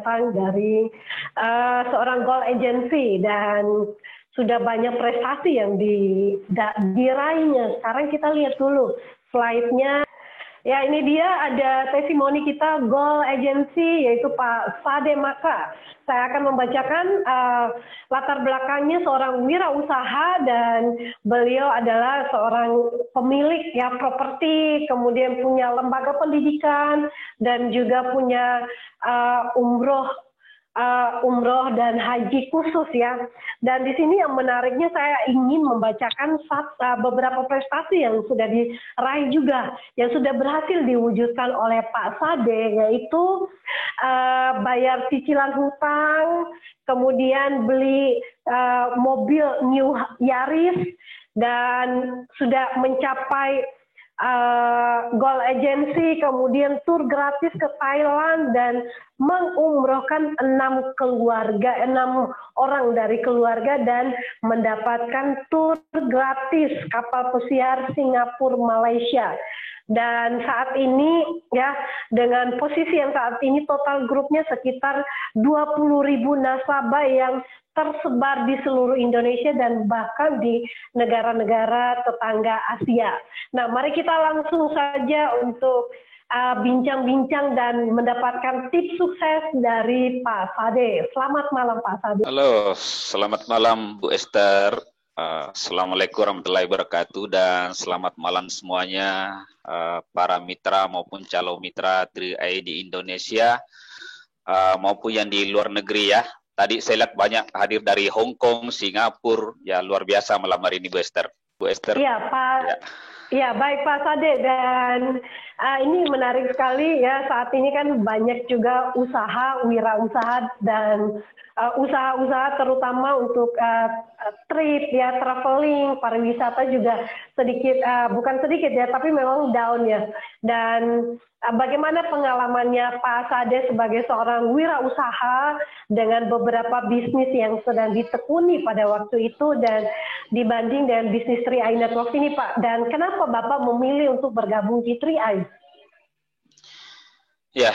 datang dari seorang gold agency dan sudah banyak prestasi yang diraihnya. Sekarang kita lihat dulu slide-nya. Ya, ini dia ada testimoni kita Gold Agency, yaitu Pak Sade Maka. Saya akan membacakan latar belakangnya seorang wirausaha dan beliau adalah seorang pemilik ya properti, kemudian punya lembaga pendidikan dan juga punya umroh dan haji khusus ya. Dan di sini yang menariknya saya ingin membacakan beberapa prestasi yang sudah diraih juga, yang sudah berhasil diwujudkan oleh Pak Sade, yaitu bayar cicilan hutang, kemudian beli mobil New Yaris, dan sudah mencapai Gold Agency, kemudian tur gratis ke Thailand dan mengumrohkan 6 orang dari keluarga dan mendapatkan tur gratis kapal pesiar Singapura Malaysia. Dan saat ini ya, dengan posisi yang saat ini total grupnya sekitar 20.000 nasabah yang tersebar di seluruh Indonesia dan bahkan di negara-negara tetangga Asia. Nah, mari kita langsung saja untuk bincang-bincang dan mendapatkan tips sukses dari Pak Sade. Selamat malam Pak Sade. Halo, selamat malam Bu Esther. Assalamualaikum warahmatullahi wabarakatuh dan selamat malam semuanya para mitra maupun calon mitra Tri-AI di Indonesia maupun yang di luar negeri ya. Tadi saya lihat banyak hadir dari Hong Kong, Singapura, ya luar biasa malam hari ini Bu Esther. Bu Esther. Iya Pak. Ya. Ya, baik Pak Sade, dan ini menarik sekali ya, saat ini kan banyak juga wirausaha dan usaha-usaha terutama untuk trip ya, traveling, pariwisata juga sedikit, bukan sedikit ya, tapi memang down ya. Dan bagaimana pengalamannya Pak Sade sebagai seorang wirausaha dengan beberapa bisnis yang sedang ditekuni pada waktu itu dan dibanding dengan bisnis Tri-AI Network ini Pak, dan kenapa Bapak memilih untuk bergabung di Tri-AI? Ya,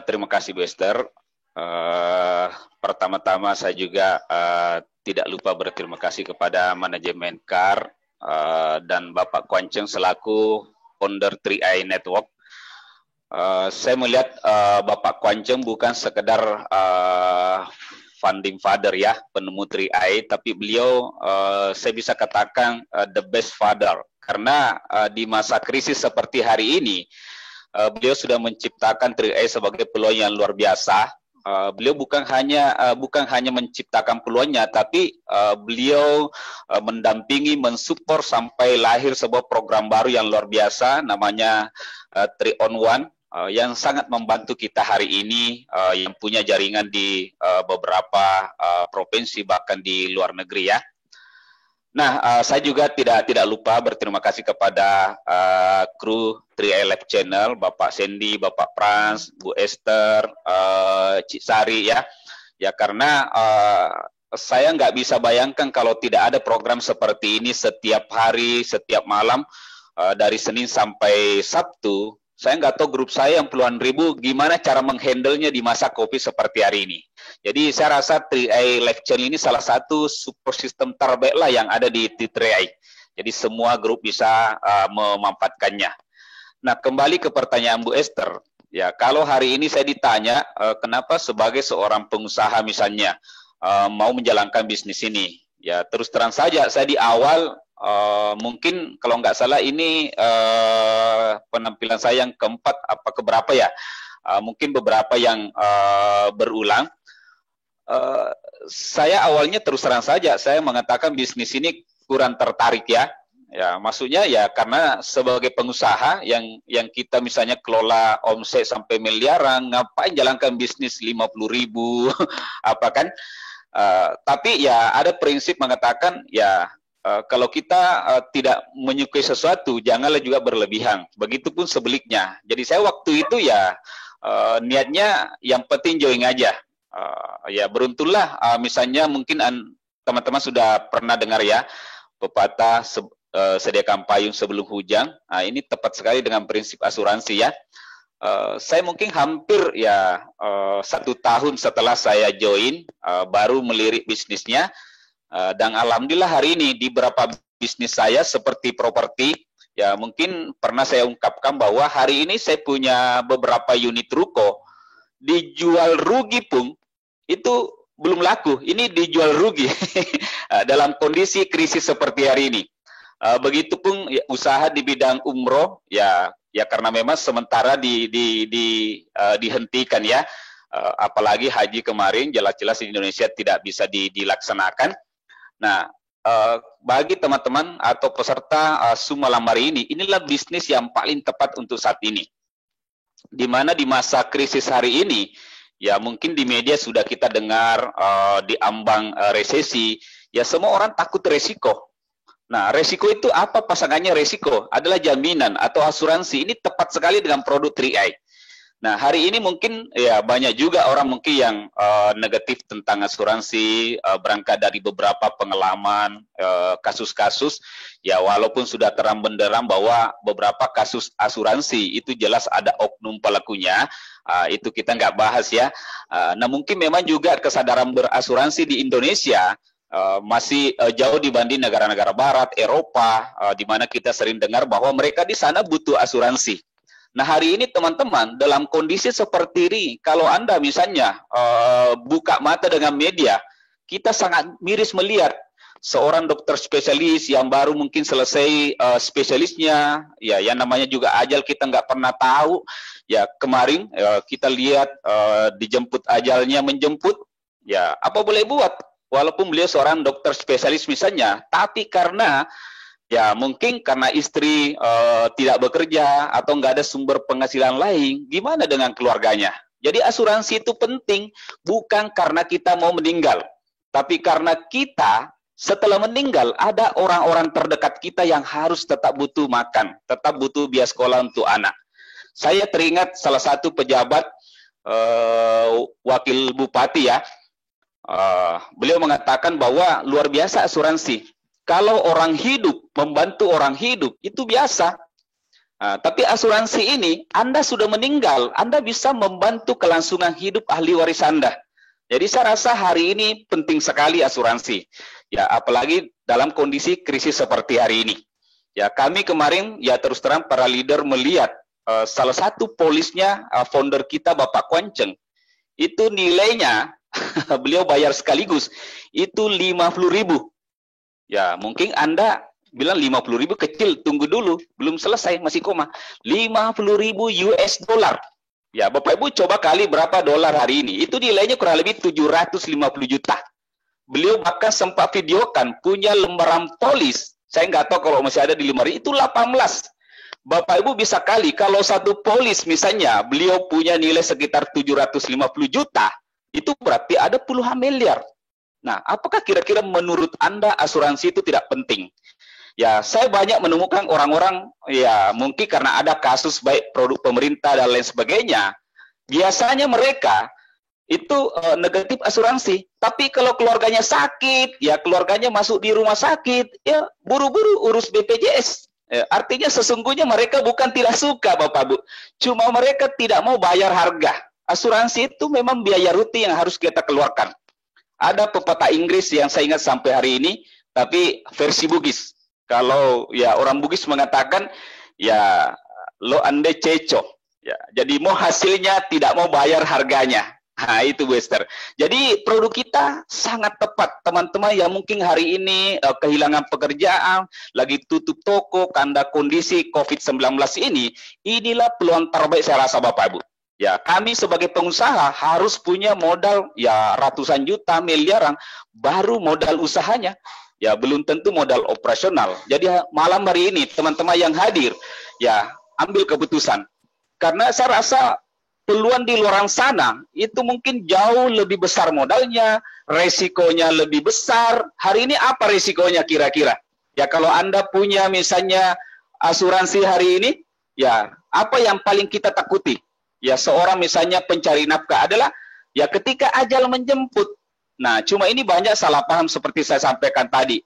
terima kasih Bu Esther. Pertama-tama saya juga tidak lupa berterima kasih kepada manajemen KAR dan Bapak Kwanceng selaku founder Tri-AI Network. Saya melihat Bapak Kwanceng bukan sekedar founding father ya, penemu Tri-AI, tapi beliau saya bisa katakan the best father, karena di masa krisis seperti hari ini beliau sudah menciptakan Tri-AI sebagai peluang yang luar biasa. Beliau bukan hanya menciptakan peluangnya, tapi beliau mendampingi, mensupport sampai lahir sebuah program baru yang luar biasa, namanya 3-on-1, yang sangat membantu kita hari ini yang punya jaringan di beberapa provinsi bahkan di luar negeri ya. Nah, saya juga tidak lupa berterima kasih kepada kru Tri-AI Live Channel, Bapak Sandy, Bapak Frans, Bu Esther, Cik Sari ya. Ya karena saya nggak bisa bayangkan kalau tidak ada program seperti ini setiap hari, setiap malam dari Senin sampai Sabtu. Saya nggak tahu grup saya yang puluhan ribu gimana cara menghandle-nya di masa COVID seperti hari ini. Jadi saya rasa Tri-AI Live Channel ini salah satu support system terbaik lah yang ada di Tri-AI. Jadi semua grup bisa memanfaatkannya. Nah, kembali ke pertanyaan Bu Esther. Ya, kalau hari ini saya ditanya kenapa sebagai seorang pengusaha misalnya mau menjalankan bisnis ini. Ya, terus terang saja saya di awal mungkin kalau nggak salah ini penampilan saya yang keempat apa keberapa ya, mungkin beberapa yang berulang. Saya awalnya terus terang saja saya mengatakan bisnis ini kurang tertarik ya. Ya, maksudnya ya karena sebagai pengusaha yang kita misalnya kelola omset sampai miliaran, ngapain jalankan bisnis 50.000 apa kan? Tapi ya ada prinsip mengatakan ya kalau kita tidak menyukai sesuatu, janganlah juga berlebihan. Begitupun sebaliknya. Jadi saya waktu itu ya niatnya yang penting join aja. Ya beruntunglah misalnya mungkin teman-teman sudah pernah dengar ya pepatah sediakan payung sebelum hujan. Nah, ini tepat sekali dengan prinsip asuransi ya. Saya mungkin hampir ya 1 tahun setelah saya join baru melirik bisnisnya, dan alhamdulillah hari ini di beberapa bisnis saya seperti properti, ya mungkin pernah saya ungkapkan bahwa hari ini saya punya beberapa unit ruko dijual rugi pun itu belum laku. Ini dijual rugi dalam kondisi krisis seperti hari ini. Begitupun ya, usaha di bidang umroh ya karena memang sementara dihentikan ya. Apalagi haji kemarin jelas-jelas di Indonesia tidak bisa dilaksanakan. Nah, bagi teman-teman atau peserta malam hari ini, inilah bisnis yang paling tepat untuk saat ini. Di mana di masa krisis hari ini, ya mungkin di media sudah kita dengar diambang resesi, ya semua orang takut resiko. Nah, resiko itu apa pasangannya resiko? Adalah jaminan atau asuransi. Ini tepat sekali dengan produk 3i. Nah, hari ini mungkin ya banyak juga orang mungkin yang negatif tentang asuransi, berangkat dari beberapa pengalaman, kasus-kasus, ya walaupun sudah terang benderang bahwa beberapa kasus asuransi itu jelas ada oknum pelakunya, itu kita nggak bahas ya. Nah, mungkin memang juga kesadaran berasuransi di Indonesia masih jauh dibanding negara-negara Barat, Eropa, di mana kita sering dengar bahwa mereka di sana butuh asuransi. Nah, hari ini teman-teman dalam kondisi seperti ini, kalau Anda misalnya buka mata dengan media, kita sangat miris melihat seorang dokter spesialis yang baru mungkin selesai spesialisnya, ya yang namanya juga ajal kita nggak pernah tahu. Ya kemarin kita lihat dijemput ajalnya menjemput, ya apa boleh buat? Walaupun beliau seorang dokter spesialis misalnya, tapi karena ya mungkin karena istri tidak bekerja atau nggak ada sumber penghasilan lain, gimana dengan keluarganya? Jadi asuransi itu penting bukan karena kita mau meninggal, tapi karena kita setelah meninggal ada orang-orang terdekat kita yang harus tetap butuh makan, tetap butuh biaya sekolah untuk anak. Saya teringat salah satu pejabat wakil bupati ya, beliau mengatakan bahwa luar biasa asuransi. Kalau orang hidup, membantu orang hidup, itu biasa. Tapi asuransi ini, Anda sudah meninggal, Anda bisa membantu kelangsungan hidup ahli waris Anda. Jadi saya rasa hari ini penting sekali asuransi. Ya, apalagi dalam kondisi krisis seperti hari ini. Ya, kami kemarin, ya terus terang para leader melihat salah satu polisnya, founder kita Bapak Kwanceng, itu nilainya, beliau bayar sekaligus, itu 50.000. Ya, mungkin Anda bilang 50.000 kecil, tunggu dulu, belum selesai, masih koma. 50.000 US dollar. Ya, Bapak Ibu coba kali berapa dolar hari ini. Itu nilainya kurang lebih 750 juta. Beliau bahkan sempat videokan, punya lembaran polis. Saya nggak tahu kalau masih ada di lemari, itu 18. Bapak Ibu bisa kali, kalau satu polis misalnya, beliau punya nilai sekitar 750 juta, itu berarti ada puluhan miliar. Nah, apakah kira-kira menurut Anda asuransi itu tidak penting? Ya, saya banyak menemukan orang-orang, ya mungkin karena ada kasus baik produk pemerintah dan lain sebagainya, biasanya mereka itu negatif asuransi. Tapi kalau keluarganya sakit, ya keluarganya masuk di rumah sakit, ya buru-buru urus BPJS. Ya, artinya sesungguhnya mereka bukan tidak suka, Bapak Bu. Cuma mereka tidak mau bayar harga. Asuransi itu memang biaya rutin yang harus kita keluarkan. Ada pepatah Inggris yang saya ingat sampai hari ini, tapi versi Bugis. Kalau ya orang Bugis mengatakan, ya lo ande ceco. Ya, jadi mau hasilnya tidak mau bayar harganya. Nah itu Bu Esther. Jadi produk kita sangat tepat. Teman-teman yang mungkin hari ini kehilangan pekerjaan, lagi tutup toko, karena kondisi COVID-19 ini, inilah peluang terbaik saya rasa Bapak Ibu. Ya, kami sebagai pengusaha harus punya modal ya ratusan juta, miliaran, baru modal usahanya. Ya, belum tentu modal operasional. Jadi malam hari ini teman-teman yang hadir, ya ambil keputusan. Karena saya rasa peluang di luar sana itu mungkin jauh lebih besar modalnya, resikonya lebih besar. Hari ini apa resikonya kira-kira? Ya kalau Anda punya misalnya asuransi hari ini, ya apa yang paling kita takuti? Ya seorang misalnya pencari nafkah adalah ya ketika ajal menjemput. Nah, cuma ini banyak salah paham seperti saya sampaikan tadi.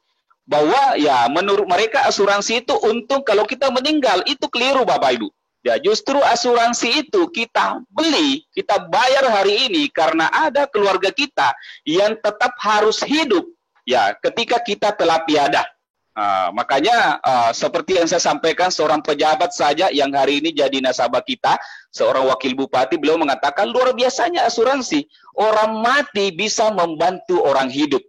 Bahwa ya menurut mereka asuransi itu untung kalau kita meninggal. Itu keliru Bapak Ibu. Ya, justru asuransi itu kita beli, kita bayar hari ini karena ada keluarga kita yang tetap harus hidup ya ketika kita telah tiada. Makanya seperti yang saya sampaikan, seorang pejabat saja yang hari ini jadi nasabah kita, seorang wakil bupati, beliau mengatakan luar biasanya asuransi. Orang mati bisa membantu orang hidup.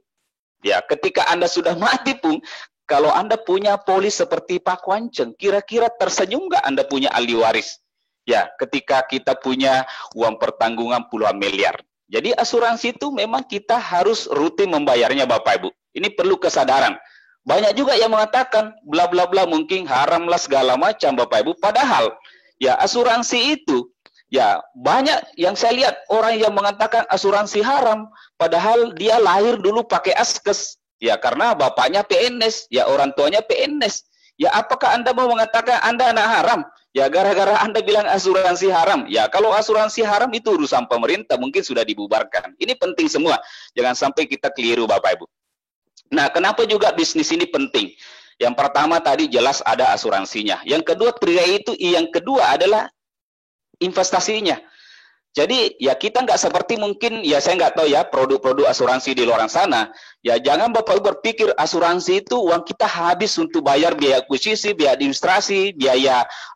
Ya, ketika Anda sudah mati pun, kalau Anda punya polis seperti Pak Kwanceng, kira-kira tersenyum nggak Anda punya ahli waris? Ya, ketika kita punya uang pertanggungan puluhan miliar. Jadi asuransi itu memang kita harus rutin membayarnya Bapak Ibu. Ini perlu kesadaran. Banyak juga yang mengatakan bla bla bla mungkin haram lah segala macam Bapak Ibu. Padahal ya asuransi itu ya banyak yang saya lihat orang yang mengatakan asuransi haram. Padahal dia lahir dulu pakai askes. Ya karena bapaknya PNS, ya orang tuanya PNS. Ya apakah Anda mau mengatakan Anda anak haram? Ya gara-gara Anda bilang asuransi haram. Ya kalau asuransi haram itu urusan pemerintah, mungkin sudah dibubarkan. Ini penting semua. Jangan sampai kita keliru Bapak Ibu. Nah, kenapa juga bisnis ini penting? Yang pertama tadi jelas ada asuransinya. Yang kedua yang kedua adalah investasinya. Jadi ya kita nggak seperti mungkin ya saya nggak tahu ya produk-produk asuransi di luar sana. Ya jangan Bapak Ibu berpikir asuransi itu uang kita habis untuk bayar biaya akuisisi, biaya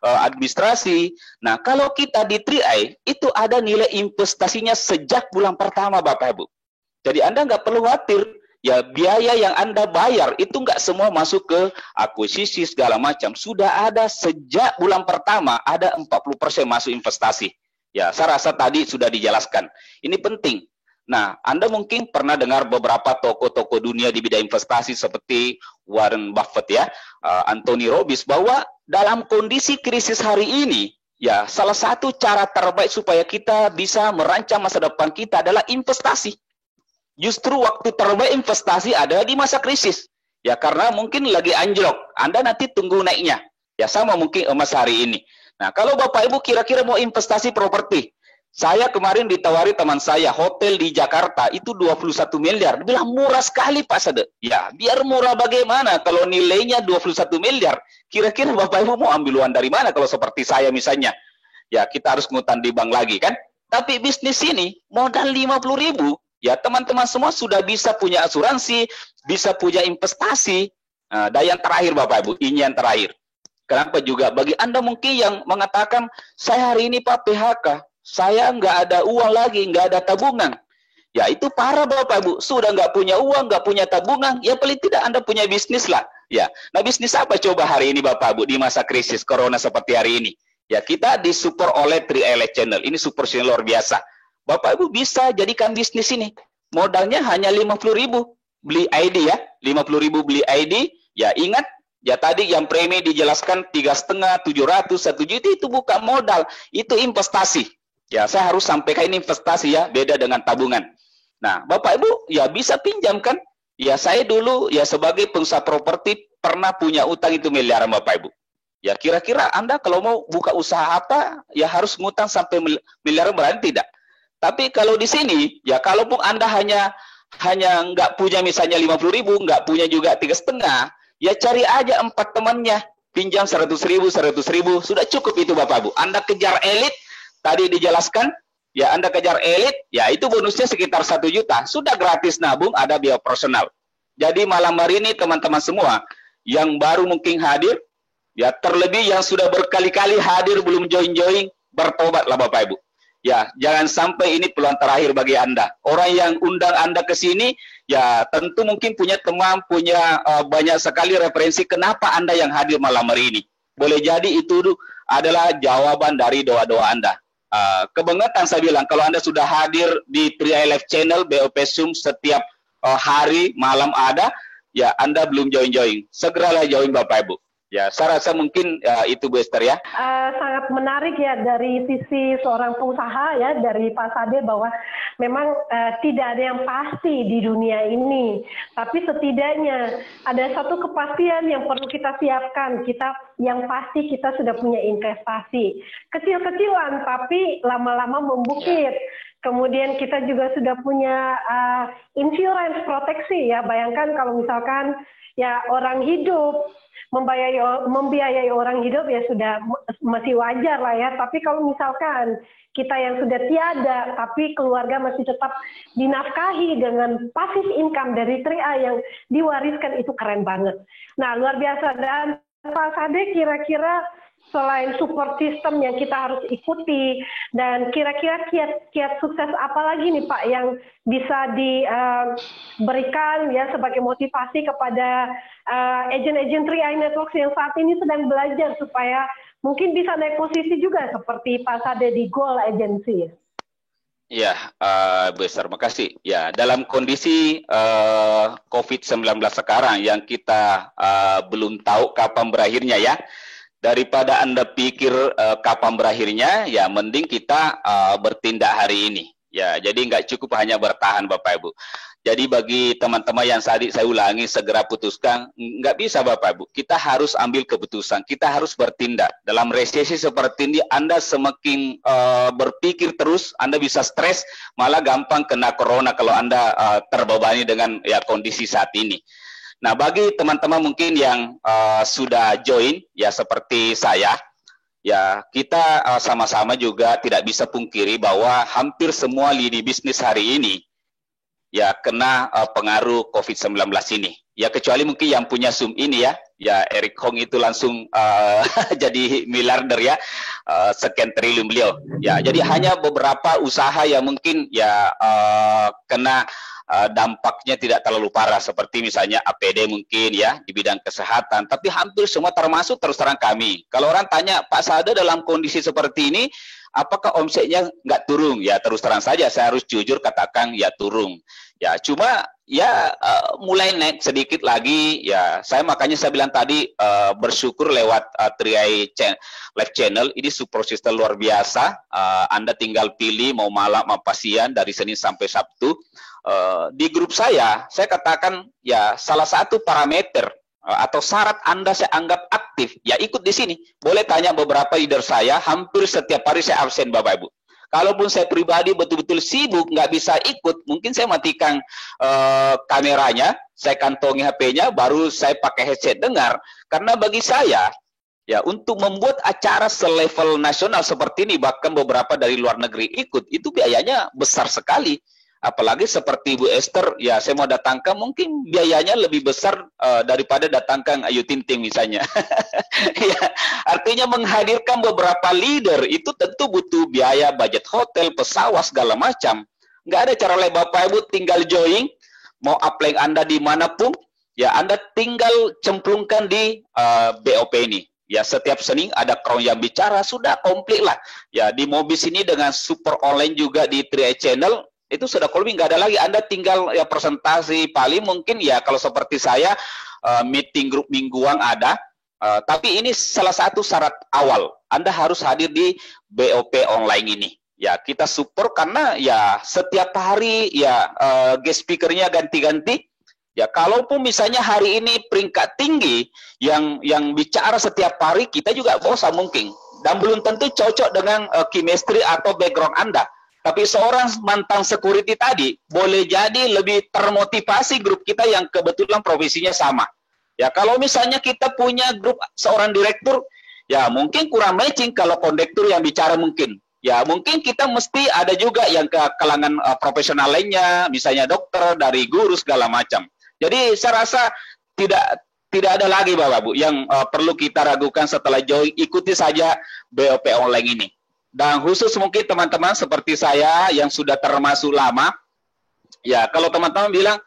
administrasi. Nah kalau kita di 3i itu ada nilai investasinya sejak bulan pertama Bapak Ibu. Jadi Anda nggak perlu khawatir. Ya biaya yang Anda bayar itu nggak semua masuk ke akuisisi segala macam. Sudah ada sejak bulan pertama ada 40% masuk investasi. Ya, saya rasa tadi sudah dijelaskan. Ini penting. Nah, Anda mungkin pernah dengar beberapa tokoh-tokoh dunia di bidang investasi seperti Warren Buffett ya, Anthony Robbins, bahwa dalam kondisi krisis hari ini, ya salah satu cara terbaik supaya kita bisa merancang masa depan kita adalah investasi. Justru waktu terbaik investasi ada di masa krisis. Ya, karena mungkin lagi anjlok. Anda nanti tunggu naiknya. Ya, sama mungkin emas hari ini. Nah, kalau Bapak Ibu kira-kira mau investasi properti, saya kemarin ditawari teman saya, hotel di Jakarta itu 21 miliar. Dia bilang murah sekali Pak Sade. Ya, biar murah bagaimana kalau nilainya 21 miliar. Kira-kira Bapak Ibu mau ambil uang dari mana kalau seperti saya misalnya? Ya, kita harus ngutang di bank lagi kan? Tapi bisnis ini modal 50.000. Ya, teman-teman semua sudah bisa punya asuransi, bisa punya investasi. Nah, dan yang terakhir Bapak Ibu, ini yang terakhir. Kenapa juga bagi Anda mungkin yang mengatakan saya hari ini Pak PHK, saya nggak ada uang lagi, nggak ada tabungan. Ya itu parah Bapak Ibu, sudah nggak punya uang, nggak punya tabungan, ya paling tidak Anda punya bisnis lah. Ya, nah bisnis apa coba hari ini Bapak Ibu di masa krisis corona seperti hari ini? Ya kita disupport oleh 3i Channel, ini super luar biasa. Bapak Ibu bisa jadikan bisnis ini, modalnya hanya 50.000, beli ID ya, 50.000 beli ID, ya ingat. Ya tadi yang premi dijelaskan 3,5, 700, 1 juta itu bukan modal, itu investasi. Ya saya harus sampaikan ini investasi ya, beda dengan tabungan. Nah Bapak Ibu ya bisa pinjam kan? Ya saya dulu ya sebagai pengusaha properti pernah punya utang itu miliaran Bapak Ibu. Ya kira-kira Anda kalau mau buka usaha apa ya harus ngutang sampai miliaran berarti tidak? Tapi kalau di sini ya kalaupun Anda hanya nggak punya misalnya 50.000, nggak punya juga 3,5. Ya cari aja 4 temannya, pinjam 100.000, 100.000, sudah cukup itu Bapak Ibu. Anda kejar elit, tadi dijelaskan, ya Anda kejar elit, ya itu bonusnya sekitar 1 juta. Sudah gratis nabung, ada biaya personal. Jadi malam hari ini teman-teman semua, yang baru mungkin hadir, ya terlebih yang sudah berkali-kali hadir belum join-join, bertobatlah Bapak Ibu. Ya, jangan sampai ini peluang terakhir bagi Anda. Orang yang undang Anda ke sini, ya tentu mungkin punya teman, punya banyak sekali referensi kenapa Anda yang hadir malam hari ini. Boleh jadi itu adalah jawaban dari doa-doa Anda. Kebangetan saya bilang, kalau Anda sudah hadir di 3i Live Channel, BOP Zoom setiap hari, malam ada, ya Anda belum join-join. Segeralah join Bapak Ibu. Ya, saya rasa mungkin itu Bu Esther ya. Sangat menarik ya dari sisi seorang pengusaha ya, dari Pak Sade, bahwa memang tidak ada yang pasti di dunia ini. Tapi setidaknya ada satu kepastian yang perlu kita siapkan. Yang pasti kita sudah punya investasi. Kecil-kecilan tapi lama-lama membukit. Kemudian kita juga sudah punya insurance proteksi ya. Bayangkan kalau misalkan ya orang hidup membiayai orang hidup ya sudah masih wajar lah ya. Tapi kalau misalkan kita yang sudah tiada, tapi keluarga masih tetap dinafkahi dengan passive income dari 3A yang diwariskan, itu keren banget. Nah, luar biasa. Dan Pak Sade, kira-kira selain support system yang kita harus ikuti, dan kira-kira kiat sukses apa lagi nih Pak yang bisa diberikan ya sebagai motivasi kepada agent-agent 3i Networks yang saat ini sedang belajar supaya mungkin bisa naik posisi juga seperti Pak Sade di Goal Agency? Ya, besar makasih. Ya, dalam kondisi COVID-19 sekarang yang kita belum tahu kapan berakhirnya ya, daripada Anda pikir kapan berakhirnya, ya mending kita bertindak hari ini. Ya, jadi nggak cukup hanya bertahan Bapak Ibu. Jadi bagi teman-teman yang tadi saya ulangi, segera putuskan, nggak bisa Bapak Ibu. Kita harus ambil keputusan, kita harus bertindak. Dalam resesi seperti ini, Anda semakin berpikir terus, Anda bisa stres, malah gampang kena corona kalau Anda terbebani dengan ya kondisi saat ini. Nah, bagi teman-teman mungkin yang sudah join, ya seperti saya, ya kita sama-sama juga tidak bisa pungkiri bahwa hampir semua lini bisnis hari ini ya kena pengaruh COVID-19 ini. Ya kecuali mungkin yang punya Zoom ini ya Eric Hong itu langsung jadi miliarder ya, sekian triliun beliau. Ya, jadi hanya beberapa usaha yang mungkin ya kena dampaknya tidak terlalu parah, seperti misalnya APD mungkin ya di bidang kesehatan, tapi hampir semua termasuk terus terang kami. Kalau orang tanya, Pak Sade dalam kondisi seperti ini, apakah omsetnya nggak turun? Ya terus terang saja saya harus jujur katakan ya turun. Ya cuma ya mulai naik sedikit lagi ya. Makanya saya bilang tadi bersyukur lewat 3i live channel ini support system luar biasa. Anda tinggal pilih mau malam mau siang dari Senin sampai Sabtu. Di grup saya katakan ya salah satu parameter atau syarat Anda saya anggap aktif, ya ikut di sini. Boleh tanya beberapa leader saya, hampir setiap hari saya absen Bapak Ibu. Kalaupun saya pribadi betul-betul sibuk, nggak bisa ikut, mungkin saya matikan kameranya, saya kantongi HP-nya, baru saya pakai headset dengar. Karena bagi saya, ya untuk membuat acara selevel nasional seperti ini, bahkan beberapa dari luar negeri ikut, itu biayanya besar sekali. Apalagi seperti Bu Esther, ya saya mau datangkan mungkin biayanya lebih besar daripada datangkan Ayu Tinting misalnya. Ya, artinya menghadirkan beberapa leader itu tentu butuh biaya, budget hotel, pesawat, segala macam. Nggak ada cara lain Bapak Ibu tinggal join, mau apply Anda dimanapun, ya Anda tinggal cemplungkan di BOP ini. Ya setiap Senin ada crown yang bicara, sudah komplit lah. Ya di Mobis ini dengan support online juga di 3i Channel, itu sudah kolbi, nggak ada lagi. Anda tinggal ya presentasi, paling mungkin ya kalau seperti saya meeting grup mingguan ada, tapi ini salah satu syarat awal. Anda harus hadir di BOP online ini. Ya kita support karena ya setiap hari ya guest speakernya ganti-ganti. Ya kalaupun misalnya hari ini peringkat tinggi yang bicara setiap hari, kita juga bosan mungkin dan belum tentu cocok dengan chemistry atau background Anda. Tapi seorang mantan security tadi boleh jadi lebih termotivasi grup kita yang kebetulan profesinya sama. Ya kalau misalnya kita punya grup seorang direktur, ya mungkin kurang matching kalau kondektur yang bicara mungkin. Ya mungkin kita mesti ada juga yang ke kalangan profesional lainnya, misalnya dokter, dari guru segala macam. Jadi saya rasa tidak ada lagi Bapak Bu yang perlu kita ragukan setelah join, ikuti saja BOP online ini. Dan khusus mungkin teman-teman seperti saya yang sudah termasuk lama, ya kalau teman-teman bilang,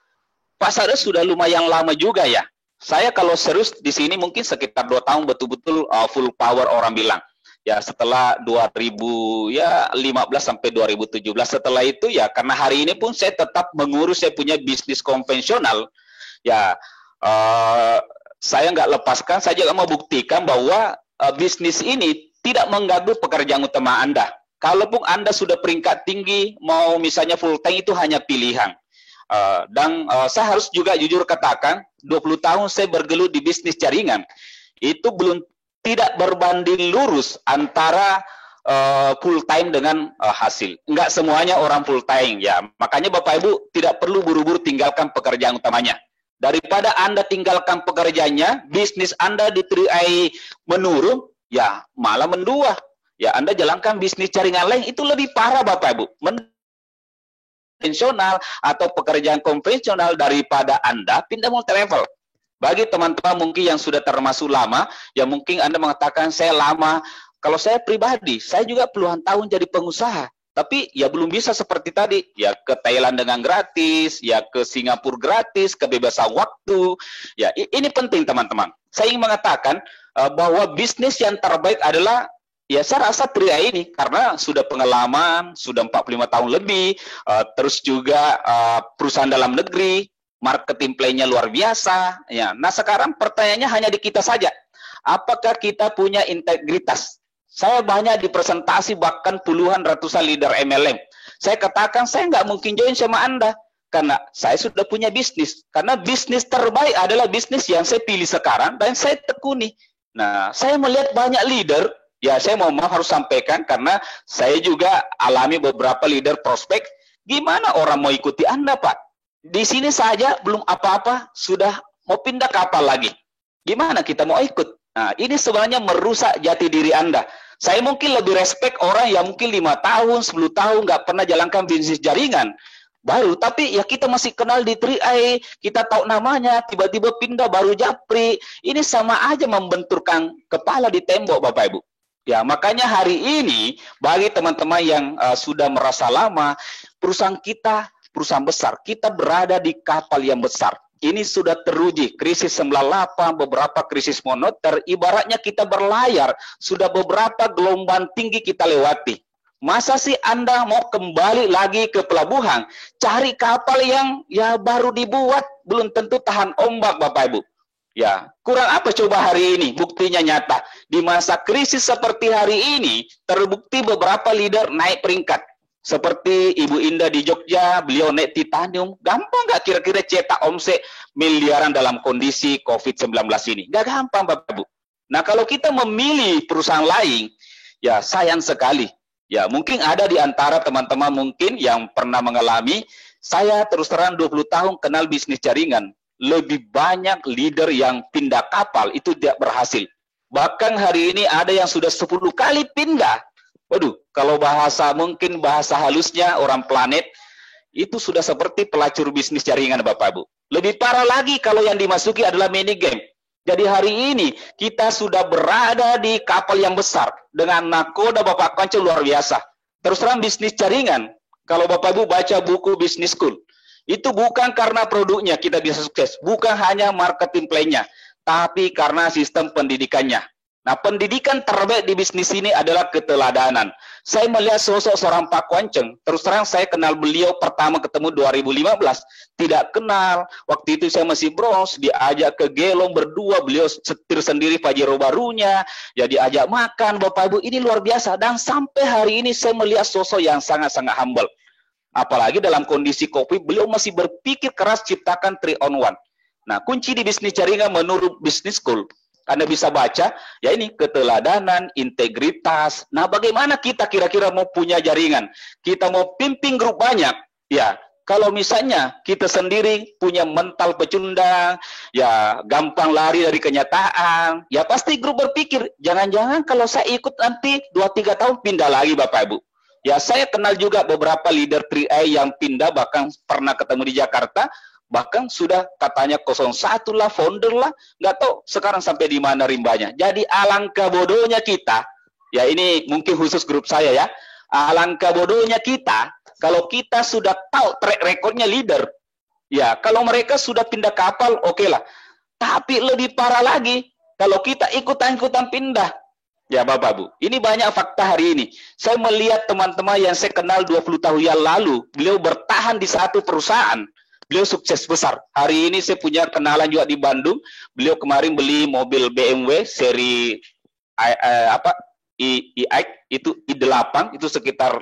Pak Sade sudah lumayan lama juga ya. Saya kalau serius di sini mungkin sekitar 2 tahun betul-betul full power orang bilang. Ya setelah 2015 sampai 2017, setelah itu ya karena hari ini pun saya tetap mengurus saya punya bisnis konvensional. Ya saya nggak lepaskan, saya juga mau buktikan bahwa bisnis ini tidak mengganggu pekerjaan utama Anda. Kalaupun Anda sudah peringkat tinggi, mau misalnya full time itu hanya pilihan. Dan saya harus juga jujur katakan, 20 tahun saya bergelut di bisnis jaringan. Itu belum tidak berbanding lurus antara full time dengan hasil. Enggak semuanya orang full time ya. Makanya Bapak Ibu tidak perlu buru-buru tinggalkan pekerjaan utamanya. Daripada Anda tinggalkan pekerjaannya, bisnis Anda di 3i menurun, ya malah mendua. Ya Anda jalankan bisnis jaringan lain itu lebih parah Bapak Ibu. Konvensional atau pekerjaan konvensional daripada Anda pindah multi level. Bagi teman-teman mungkin yang sudah termasuk lama, ya mungkin Anda mengatakan saya lama. Kalau saya pribadi, saya juga puluhan tahun jadi pengusaha. Tapi ya belum bisa seperti tadi. Ya ke Thailand dengan gratis, ya ke Singapura gratis, kebebasan waktu. Ya ini penting teman-teman. Saya ingin mengatakan bahwa bisnis yang terbaik adalah, ya saya rasa 3i ini. Karena sudah pengalaman, sudah 45 tahun lebih. Terus juga perusahaan dalam negeri, marketing plan-nya luar biasa. Ya. Nah sekarang pertanyaannya hanya di kita saja. Apakah kita punya integritas? Saya banyak dipresentasi bahkan puluhan ratusan leader MLM. Saya katakan saya nggak mungkin join sama Anda. Karena saya sudah punya bisnis. Karena bisnis terbaik adalah bisnis yang saya pilih sekarang dan saya tekuni. Nah, saya melihat banyak leader. Ya, saya mau maaf harus sampaikan karena saya juga alami beberapa leader prospek. Gimana orang mau ikuti Anda, Pak? Di sini saja belum apa-apa, sudah mau pindah kapal lagi. Gimana kita mau ikut? Nah, ini sebenarnya merusak jati diri Anda. Saya mungkin lebih respect orang yang mungkin 5 tahun, 10 tahun nggak pernah jalankan bisnis jaringan. Baru, tapi ya kita masih kenal di 3i, kita tahu namanya, tiba-tiba pindah baru japri. Ini sama aja membenturkan kepala di tembok, Bapak Ibu. Ya, makanya hari ini, bagi teman-teman yang sudah merasa lama, perusahaan kita, perusahaan besar, kita berada di kapal yang besar. Ini sudah teruji, krisis 98, beberapa krisis moneter, ibaratnya kita berlayar, sudah beberapa gelombang tinggi kita lewati. Masa sih Anda mau kembali lagi ke pelabuhan, cari kapal yang ya baru dibuat, belum tentu tahan ombak Bapak Ibu. Ya, kurang apa coba hari ini? Buktinya nyata. Di masa krisis seperti hari ini, terbukti beberapa leader naik peringkat. Seperti Ibu Indah di Jogja, beliau naik titanium. Gampang nggak kira-kira cetak omset miliaran dalam kondisi COVID-19 ini? Nggak gampang, Bapak Ibu. Nah, kalau kita memilih perusahaan lain, ya sayang sekali. Ya, mungkin ada di antara teman-teman mungkin yang pernah mengalami, saya terus terang 20 tahun kenal bisnis jaringan. Lebih banyak leader yang pindah kapal, itu tidak berhasil. Bahkan hari ini ada yang sudah 10 kali pindah. Waduh, kalau mungkin bahasa halusnya orang planet, itu sudah seperti pelacur bisnis jaringan Bapak Ibu. Lebih parah lagi kalau yang dimasuki adalah mini game. Jadi hari ini kita sudah berada di kapal yang besar. Dengan nakoda Bapak Konco luar biasa. Terus terang bisnis jaringan, kalau Bapak Ibu baca buku Business School, itu bukan karena produknya kita bisa sukses. Bukan hanya marketing plan-nya, tapi karena sistem pendidikannya. Nah, pendidikan terbaik di bisnis ini adalah keteladanan. Saya melihat sosok seorang Pak Kwanceng, terus terang saya kenal beliau pertama ketemu 2015. Tidak kenal, waktu itu saya masih bros, diajak ke Gelong berdua, beliau setir sendiri Pajero barunya, ya diajak makan, Bapak Ibu, ini luar biasa. Dan sampai hari ini saya melihat sosok yang sangat-sangat humble. Apalagi dalam kondisi COVID, beliau masih berpikir keras ciptakan 3-on-1. Nah, kunci di bisnis jaringan menurut Business School, Anda bisa baca, ya ini keteladanan, integritas. Nah, bagaimana kita kira-kira mau punya jaringan? Kita mau pimpin grup banyak, ya. Kalau misalnya kita sendiri punya mental pecundang, ya gampang lari dari kenyataan, ya pasti grup berpikir, jangan-jangan kalau saya ikut nanti 2-3 tahun pindah lagi Bapak Ibu. Ya, saya kenal juga beberapa leader 3i yang pindah, bahkan pernah ketemu di Jakarta, bahkan sudah katanya 01 lah, founder lah, nggak tahu sekarang sampai di mana rimbanya. Jadi alangkah bodohnya kita, ya ini mungkin khusus grup saya ya, alangkah bodohnya kita, kalau kita sudah tahu track recordnya leader, ya kalau mereka sudah pindah kapal, oke lah. Tapi lebih parah lagi, kalau kita ikutan-ikutan pindah, ya Bapak Bu, ini banyak fakta hari ini. Saya melihat teman-teman yang saya kenal 20 tahun yang lalu, beliau bertahan di satu perusahaan, beliau sukses besar. Hari ini saya punya kenalan juga di Bandung. Beliau kemarin beli mobil BMW seri i8 itu i8 itu sekitar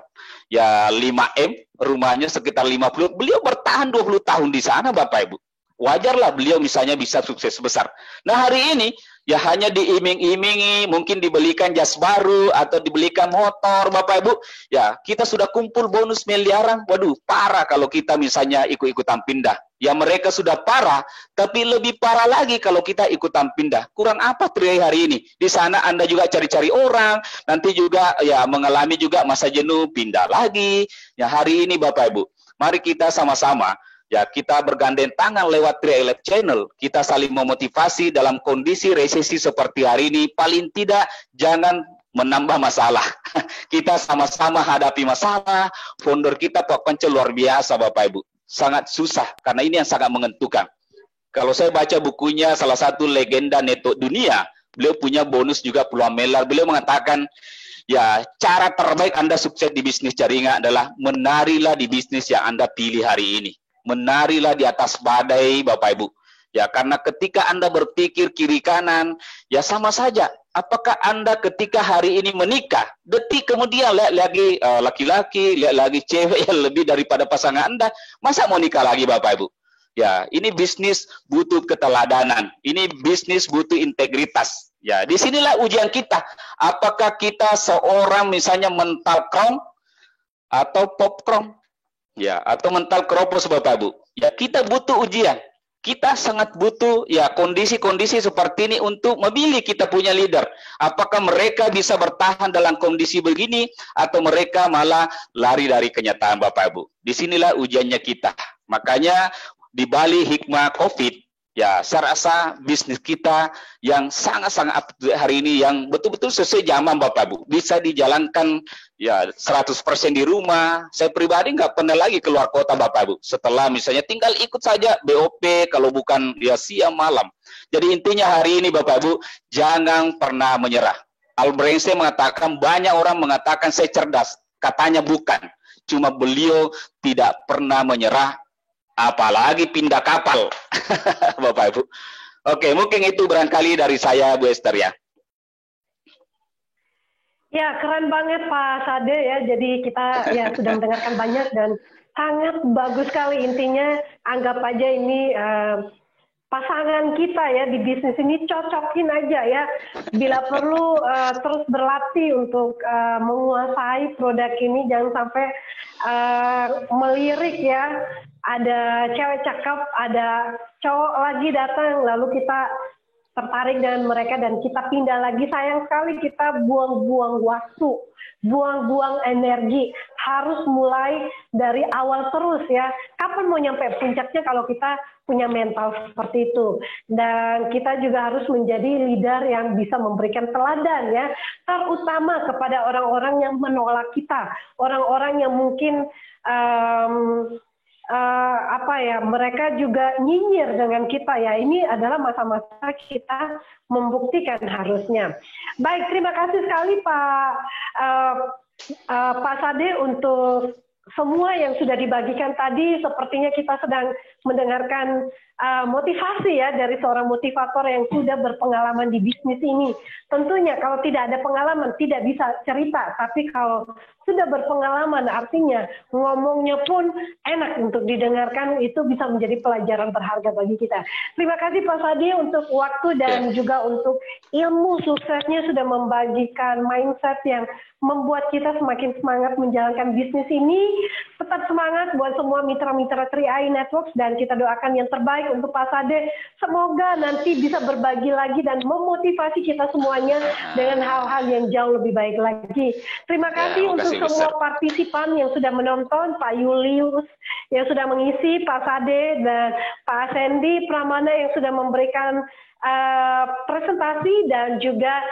ya 5M, rumahnya sekitar 50. Beliau bertahan 20 tahun di sana Bapak Ibu. Wajarlah beliau misalnya bisa sukses besar. Nah, hari ini Ya hanya diiming-imingi, mungkin dibelikan jas baru atau dibelikan motor, Bapak Ibu. Ya, kita sudah kumpul bonus miliaran. Waduh, parah kalau kita misalnya ikut-ikutan pindah. Ya mereka sudah parah, tapi lebih parah lagi kalau kita ikutan pindah. Kurang apa Triai hari ini? Di sana Anda juga cari-cari orang, nanti juga ya mengalami juga masa jenuh, pindah lagi. Ya hari ini Bapak Ibu, mari kita sama-sama ya kita bergandeng tangan lewat Triai Lab Channel, kita saling memotivasi dalam kondisi resesi seperti hari ini. Paling tidak jangan menambah masalah. Kita sama-sama hadapi masalah. Founder kita Pak Kwance luar biasa Bapak Ibu. Sangat susah karena ini yang sangat menentukan. Kalau saya baca bukunya salah satu legenda network dunia, beliau punya bonus juga puluhan miliar. Beliau mengatakan, ya cara terbaik Anda sukses di bisnis jaringan adalah menarilah di bisnis yang Anda pilih hari ini. Menarilah di atas badai Bapak Ibu. Ya karena ketika Anda berpikir kiri kanan, ya sama saja. Apakah Anda ketika hari ini menikah, detik kemudian lihat lagi laki-laki, lihat lagi cewek yang lebih daripada pasangan Anda, masa mau nikah lagi Bapak Ibu? Ya, ini bisnis butuh keteladanan. Ini bisnis butuh integritas. Ya, disinilah ujian kita. Apakah kita seorang misalnya mental crown atau popcorn? Ya, atau mental keropos Bapak Ibu. Ya, kita butuh ujian. Kita sangat butuh ya kondisi-kondisi seperti ini untuk memilih kita punya leader. Apakah mereka bisa bertahan dalam kondisi begini atau mereka malah lari dari kenyataan Bapak Ibu. Disinilah ujiannya kita. Makanya di balik hikmah COVID, ya saya rasa bisnis kita yang sangat-sangat hari ini yang betul-betul sesuai zaman Bapak Ibu. Bisa dijalankan ya 100% di rumah. Saya pribadi nggak pernah lagi keluar kota Bapak Ibu. Setelah misalnya tinggal ikut saja BOP kalau bukan ya siang malam. Jadi intinya hari ini Bapak Ibu jangan pernah menyerah. Albert Einstein mengatakan banyak orang mengatakan saya cerdas. Katanya bukan. Cuma beliau tidak pernah menyerah. Apalagi pindah kapal. Bapak Ibu. Oke, mungkin itu barangkali dari saya Bu Esther ya. Ya, keren banget Pak Sade ya. Jadi kita ya sudah mendengarkan banyak dan sangat bagus sekali. Intinya anggap aja ini pasangan kita ya di bisnis ini, cocokin aja ya. Bila perlu terus berlatih untuk menguasai produk ini, jangan sampai melirik ya. Ada cewek cakep, ada cowok lagi datang, lalu kita tertarik dengan mereka dan kita pindah lagi. Sayang sekali kita buang-buang waktu, buang-buang energi. Harus mulai dari awal terus ya. Kapan mau nyampe puncaknya kalau kita punya mental seperti itu. Dan kita juga harus menjadi leader yang bisa memberikan teladan ya. Terutama kepada orang-orang yang menolak kita. Orang-orang yang mungkin mereka juga nyinyir dengan kita ya. Ini adalah masa-masa kita membuktikan harusnya. Baik, terima kasih sekali Pak Sade untuk semua yang sudah dibagikan tadi. Sepertinya kita sedang mendengarkan motivasi ya dari seorang motivator yang sudah berpengalaman di bisnis ini. Tentunya kalau tidak ada pengalaman tidak bisa cerita, tapi kalau sudah berpengalaman artinya ngomongnya pun enak untuk didengarkan, itu bisa menjadi pelajaran berharga bagi kita. Terima kasih Pak Sade untuk waktu dan juga untuk ilmu suksesnya, sudah membagikan mindset yang membuat kita semakin semangat menjalankan bisnis ini. Tetap semangat buat semua mitra-mitra 3i Networks dan kita doakan yang terbaik untuk Pak Sade. Semoga nanti bisa berbagi lagi dan memotivasi kita semuanya dengan hal-hal yang jauh lebih baik lagi. Terima kasih untuk semua partisipan yang sudah menonton, Pak Julius yang sudah mengisi, Pak Sade dan Pak Sandy Pramana yang sudah memberikan presentasi, dan juga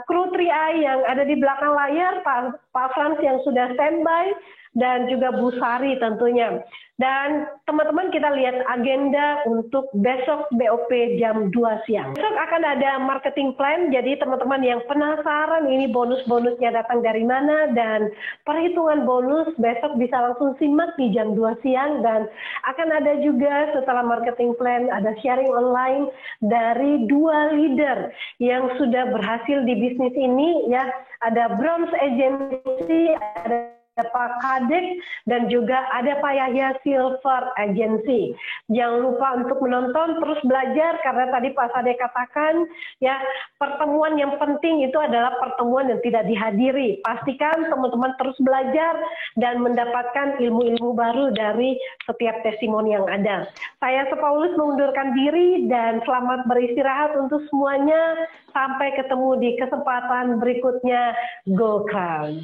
kru 3i yang ada di belakang layar, Pak Frans yang sudah standby, dan juga Bu Sari tentunya. Dan teman-teman kita lihat agenda untuk besok BOP jam 2 siang. Besok akan ada marketing plan, jadi teman-teman yang penasaran ini bonus-bonusnya datang dari mana dan perhitungan bonus besok bisa langsung simak di jam 2 siang. Dan akan ada juga setelah marketing plan ada sharing online dari 2 leader yang sudah berhasil di bisnis ini ya. Ada Bronze Agency, ada ada Pak Kadek, dan juga ada Pak Yahya Silver Agency. Jangan lupa untuk menonton, terus belajar, karena tadi Pak Sade katakan, ya, pertemuan yang penting itu adalah pertemuan yang tidak dihadiri. Pastikan teman-teman terus belajar dan mendapatkan ilmu-ilmu baru dari setiap testimoni yang ada. Saya Paulus mengundurkan diri dan selamat beristirahat untuk semuanya. Sampai ketemu di kesempatan berikutnya. Go Crown!